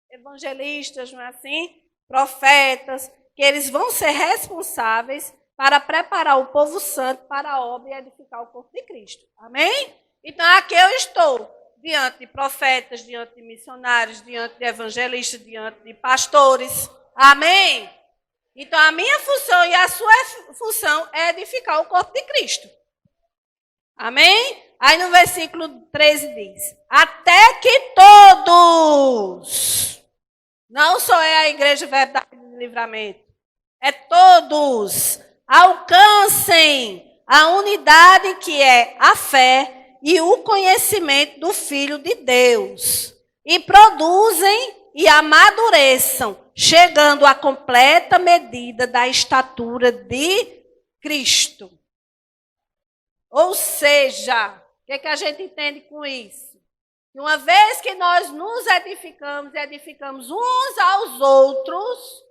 evangelistas, não é assim? Profetas, que eles vão ser responsáveis para preparar o povo santo para a obra e edificar o corpo de Cristo. Amém? Então, aqui eu estou diante de profetas, diante de missionários, diante de evangelistas, diante de pastores. Amém? Então, a minha função e a sua função é edificar o corpo de Cristo. Amém? Aí no versículo 13 diz, até que todos, não só é a igreja Verdade e Livramento, é todos, alcancem a unidade que é a fé e o conhecimento do Filho de Deus, e produzem e amadureçam, chegando à completa medida da estatura de Cristo. Ou seja, o que a gente entende com isso? Que uma vez que nós nos edificamos uns aos outros,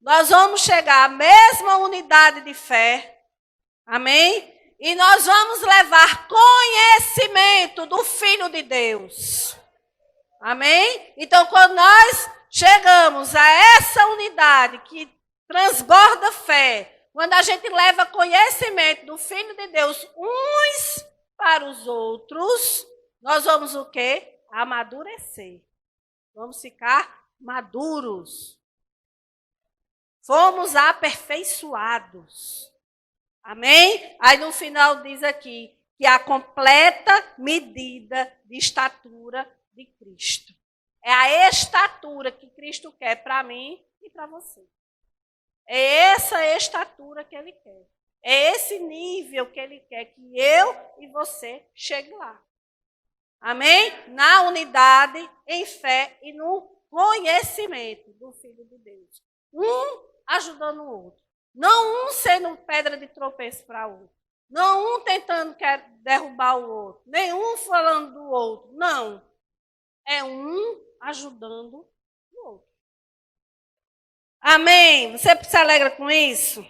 nós vamos chegar à mesma unidade de fé, amém? E nós vamos levar conhecimento do Filho de Deus, amém? Então, quando nós chegamos a essa unidade que transborda fé, Quando a gente leva conhecimento do Filho de Deus uns para os outros, nós vamos o quê? Amadurecer. Vamos ficar maduros. Fomos aperfeiçoados. Amém? Aí no final diz aqui que a completa medida de estatura de Cristo. É a estatura que Cristo quer para mim e para você. É essa estatura que Ele quer. É esse nível que Ele quer que eu e você chegue lá. Amém? Na unidade, em fé e no conhecimento do Filho de Deus. Um ajudando o outro. Não um sendo pedra de tropeço para o outro. Não um tentando derrubar o outro. Nenhum falando do outro. Não. É um ajudando o outro. Amém? Você se alegra com isso?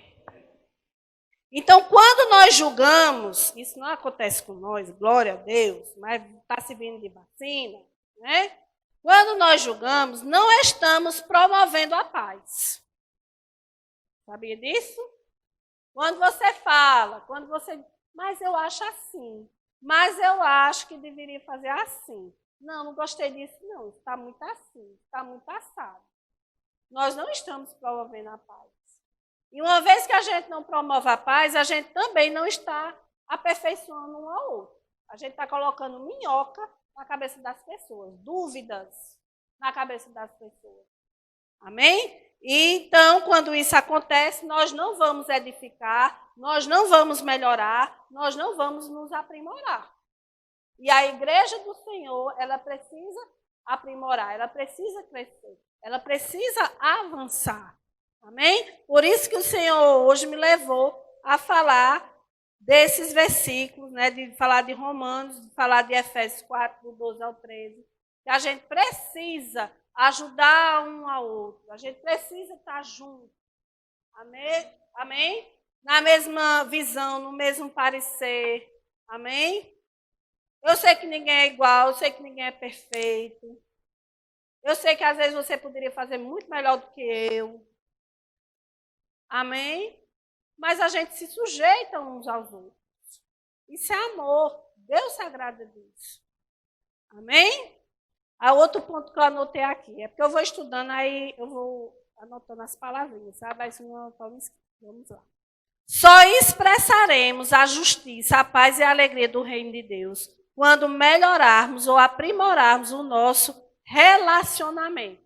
Então, quando nós julgamos, isso não acontece com nós, glória a Deus, mas está se vindo de vacina, né? Quando nós julgamos, não estamos promovendo a paz. Sabia disso? Quando você fala, quando você... Mas eu acho assim. Mas eu acho que deveria fazer assim. Não gostei disso, não. Está muito assim. Está muito assado. Nós não estamos promovendo a paz. E uma vez que a gente não promove a paz, a gente também não está aperfeiçoando um ao outro. A gente está colocando minhoca na cabeça das pessoas. Dúvidas na cabeça das pessoas. Amém? E então, quando isso acontece, nós não vamos edificar, nós não vamos melhorar, nós não vamos nos aprimorar. E a igreja do Senhor, ela precisa aprimorar, ela precisa crescer, ela precisa avançar. Amém? Por isso que o Senhor hoje me levou a falar desses versículos, né, de falar de Romanos, de falar de Efésios 4, do 12 ao 13, que a gente precisa ajudar um ao outro. A gente precisa estar junto. Amém? Amém? Na mesma visão, no mesmo parecer. Amém? Eu sei que ninguém é igual, eu sei que ninguém é perfeito. Eu sei que às vezes você poderia fazer muito melhor do que eu. Amém? Mas a gente se sujeita uns aos outros. Isso é amor. Deus se agrada disso. Amém? Há outro ponto que eu anotei aqui. É porque eu vou estudando, aí eu vou anotando as palavrinhas, sabe? Aí não vamos lá. Só expressaremos a justiça, a paz e a alegria do reino de Deus quando melhorarmos ou aprimorarmos o nosso relacionamento.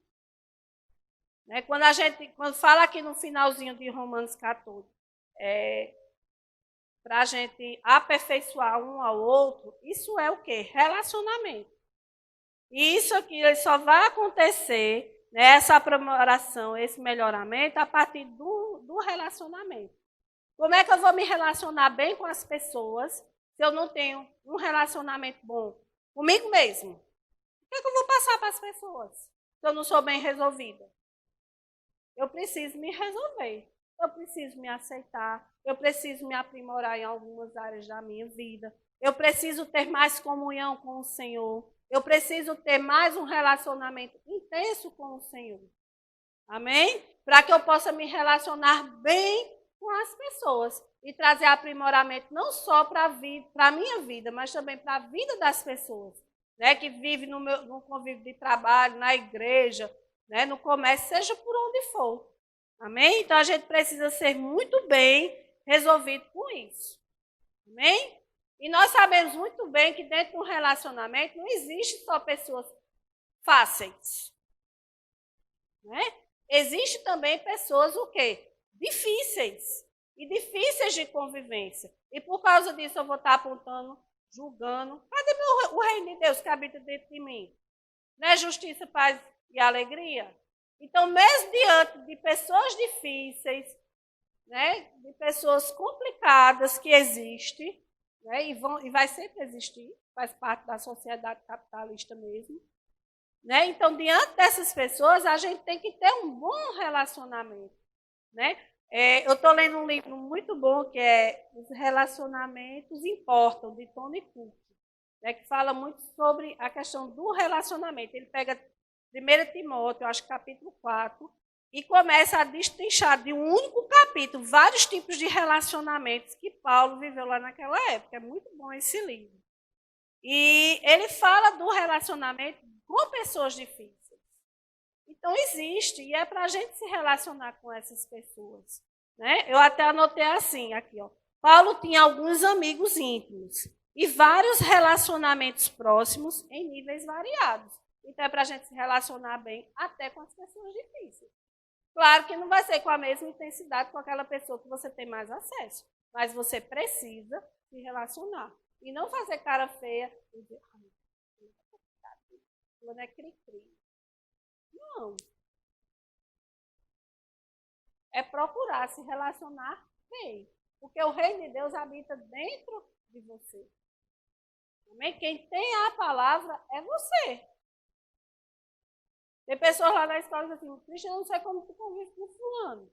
Né? Quando fala aqui no finalzinho de Romanos 14, para a gente aperfeiçoar um ao outro, isso é o quê? Relacionamento. E isso aqui ele só vai acontecer, né, essa aprimoração, esse melhoramento, a partir do relacionamento. Como é que eu vou me relacionar bem com as pessoas se eu não tenho um relacionamento bom comigo mesmo? O que é que eu vou passar para as pessoas se eu não sou bem resolvida? Eu preciso me resolver, eu preciso me aceitar, eu preciso me aprimorar em algumas áreas da minha vida, eu preciso ter mais comunhão com o Senhor. Eu preciso ter mais um relacionamento intenso com o Senhor. Amém? Para que eu possa me relacionar bem com as pessoas e trazer aprimoramento não só para a minha vida, mas também para a vida das pessoas, né, que vivem no convívio de trabalho, na igreja, né, no comércio, seja por onde for. Amém? Então a gente precisa ser muito bem resolvido com isso. Amém? E nós sabemos muito bem que dentro de um relacionamento não existe só pessoas fáceis. Né? Existe também pessoas o quê? Difíceis. E difíceis de convivência. E por causa disso eu vou estar apontando, julgando. Cadê o reino de Deus que habita dentro de mim? Não é justiça, paz e alegria? Então, mesmo diante de pessoas difíceis, né, de pessoas complicadas que existem, né, e vai sempre existir, faz parte da sociedade capitalista mesmo. Né? Então, diante dessas pessoas, a gente tem que ter um bom relacionamento. Né? Eu estou lendo um livro muito bom, que é Os Relacionamentos Importam, de Tony Cook, né, que fala muito sobre a questão do relacionamento. Ele pega 1 Timóteo, eu acho que capítulo 4, e começa a destrinchar de um único capítulo vários tipos de relacionamentos que Paulo viveu lá naquela época. É muito bom esse livro. E ele fala do relacionamento com pessoas difíceis. Então, existe, e é para a gente se relacionar com essas pessoas. Né? Eu até anotei assim, aqui, ó. Paulo tinha alguns amigos íntimos e vários relacionamentos próximos em níveis variados. Então, é para a gente se relacionar bem até com as pessoas difíceis. Claro que não vai ser com a mesma intensidade com aquela pessoa que você tem mais acesso, mas você precisa se relacionar. E não fazer cara feia e dizer, não é cri-cri. Não. É procurar se relacionar bem. Porque o reino de Deus habita dentro de você. Amém? Quem tem a palavra é você. Tem pessoas lá na escola que dizem assim, Cristian, eu não sei como tu convive com fulano.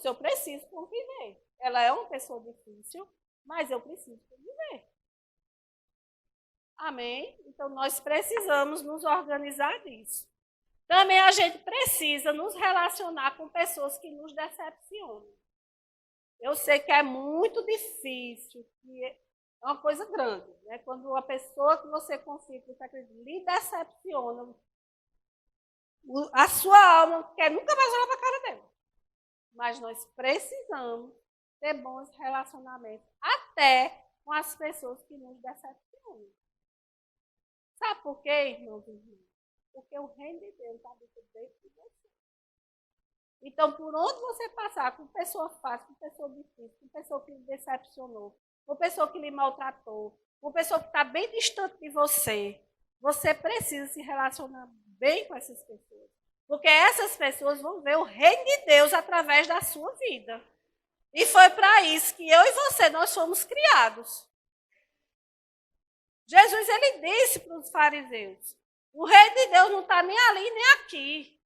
Eu preciso conviver. Ela é uma pessoa difícil, mas eu preciso conviver. Amém? Então, nós precisamos nos organizar disso. Também a gente precisa nos relacionar com pessoas que nos decepcionam. Eu sei que é muito difícil, que é uma coisa grande. Né? Quando uma pessoa que você confia, que você acredita, lhe decepciona, a sua alma quer nunca mais olhar para a cara dela. Mas nós precisamos ter bons relacionamentos, até com as pessoas que nos decepcionam. Sabe por quê, irmãos e irmãs? Porque o reino de Deus está dentro de você. Então, por onde você passar, com pessoa fácil, com pessoa difícil, com pessoa que lhe decepcionou, com pessoa que lhe maltratou, com pessoa que está bem distante de você, você precisa se relacionar bem com essas pessoas. Porque essas pessoas vão ver o reino de Deus através da sua vida. E foi para isso que eu e você, nós fomos criados. Jesus, ele disse para os fariseus, o reino de Deus não está nem ali, nem aqui.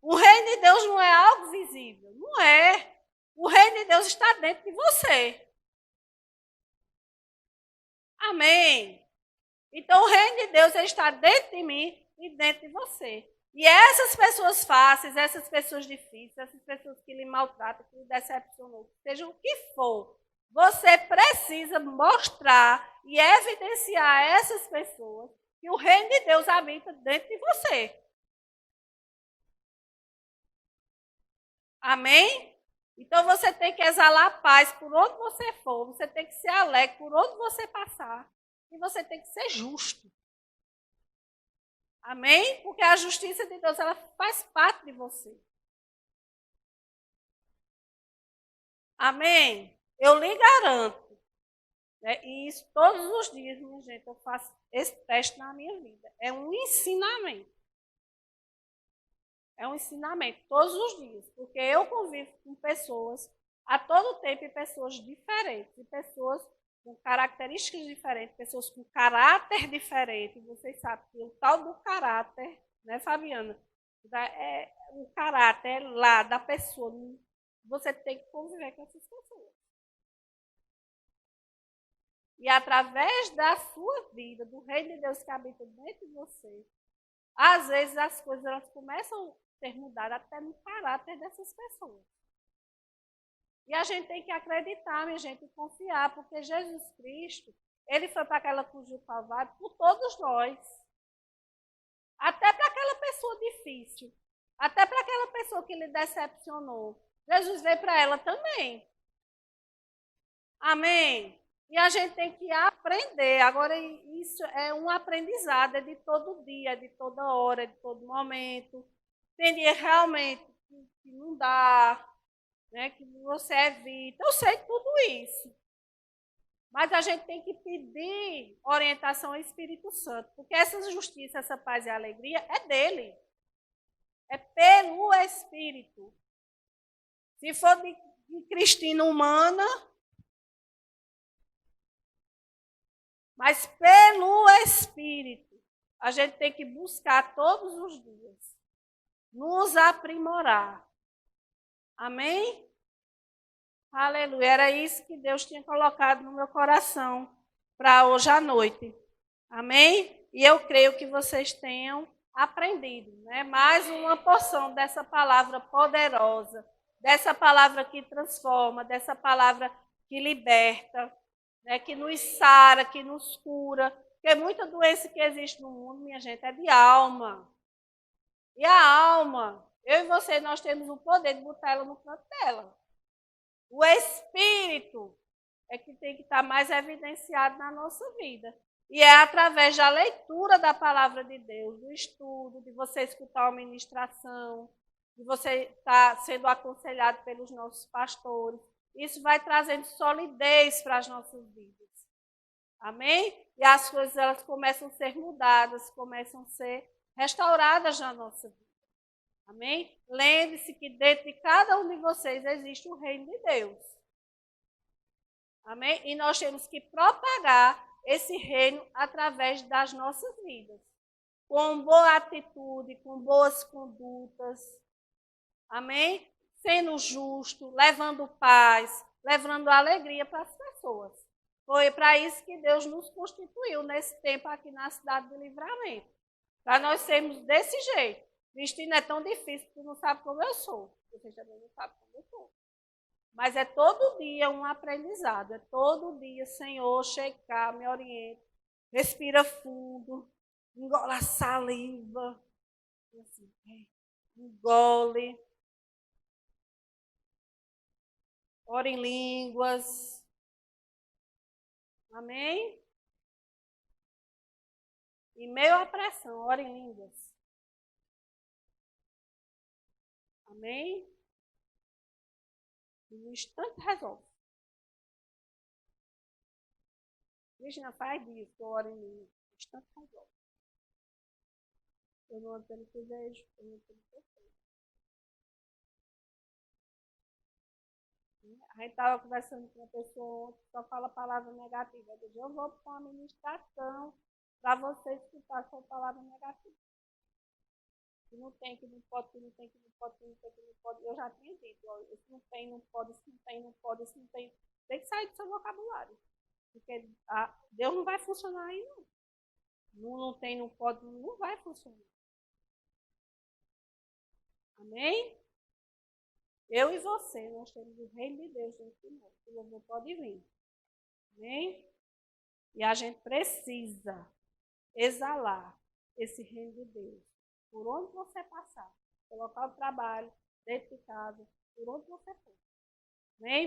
O reino de Deus não é algo visível. Não é. O reino de Deus está dentro de você. Amém. Então, o reino de Deus ele está dentro de mim e dentro de você. E essas pessoas fáceis, essas pessoas difíceis, essas pessoas que lhe maltratam, que lhe decepcionam, seja o que for, você precisa mostrar e evidenciar a essas pessoas que o reino de Deus habita dentro de você. Amém? Então você tem que exalar paz por onde você for, você tem que ser alegre por onde você passar, e você tem que ser justo. Amém? Porque a justiça de Deus, ela faz parte de você. Amém? Eu lhe garanto, né, e isso todos os dias, minha gente, eu faço esse teste na minha vida. É um ensinamento. É um ensinamento todos os dias, porque eu convivo com pessoas a todo tempo e pessoas diferentes, e pessoas com características diferentes, pessoas com caráter diferente. Vocês sabem que o tal do caráter, né, Fabiana? O caráter lá da pessoa. Você tem que conviver com essas pessoas. E através da sua vida, do reino de Deus que habita dentro de você, às vezes as coisas elas começam a ser mudadas até no caráter dessas pessoas. E a gente tem que acreditar, minha gente, e confiar, porque Jesus Cristo, ele foi para aquela cruz do Calvário por todos nós. Até para aquela pessoa difícil, até para aquela pessoa que lhe decepcionou. Jesus veio para ela também. Amém? E a gente tem que aprender. Agora, isso é um aprendizado, é de todo dia, é de toda hora, é de todo momento. Tem dia realmente que não dá, né, que você evita. Eu sei tudo isso. Mas a gente tem que pedir orientação ao Espírito Santo, porque essa justiça, essa paz e alegria é dele. É pelo Espírito. Se for de Cristina humana, mas pelo Espírito, a gente tem que buscar todos os dias, nos aprimorar. Amém? Aleluia. Era isso que Deus tinha colocado no meu coração para hoje à noite. Amém? E eu creio que vocês tenham aprendido, né? Mais uma porção dessa palavra poderosa, dessa palavra que transforma, dessa palavra que liberta, né? Que nos sara, que nos cura. Porque muita doença que existe no mundo, minha gente, é de alma. E a alma, eu e você, nós temos o poder de botar ela no canto dela. O espírito é que tem que estar mais evidenciado na nossa vida. E é através da leitura da palavra de Deus, do estudo, de você escutar uma ministração, de você estar sendo aconselhado pelos nossos pastores. Isso vai trazendo solidez para as nossas vidas. Amém? E as coisas elas começam a ser mudadas, começam a ser restauradas na nossa vida. Amém? Lembre-se que dentro de cada um de vocês existe o reino de Deus. Amém? E nós temos que propagar esse reino através das nossas vidas. Com boa atitude, com boas condutas. Amém? Sendo justo, levando paz, levando alegria para as pessoas. Foi para isso que Deus nos constituiu nesse tempo aqui na cidade do Livramento. Para nós sermos desse jeito. Cristina, é tão difícil, tu não sabe como eu sou. Você também não sabe como eu sou. Mas é todo dia um aprendizado. É todo dia, Senhor, checar, me orienta. Respira fundo. Engola a saliva. Assim, engole. Ora em línguas. Amém? Em meio à pressão, ora em línguas. Amém? E no instante resolve. Cristina, faz disso, eu oro em línguas. No instante resolve. Eu não ando pelo que vejo, eu não ando pelo que eu sei. A gente estava conversando com uma pessoa ontem que só fala palavra negativa. Eu disse, eu vou para uma ministração para você escutar sua palavra negativa. Que não tem, que não pode, que não tem, que não pode, que não tem, que não pode. Eu já tinha dito, ó, isso não tem, não pode, isso não tem, não pode, isso não tem. Tem que sair do seu vocabulário. Porque Deus não vai funcionar aí, não. Não tem, não pode, não vai funcionar. Amém? Eu e você, nós temos o reino de Deus dentro de nós. O louvor pode vir. Amém? E a gente precisa exalar esse reino de Deus. Por onde você passar, pelo local de trabalho, dentro de casa, por onde você for. Amém?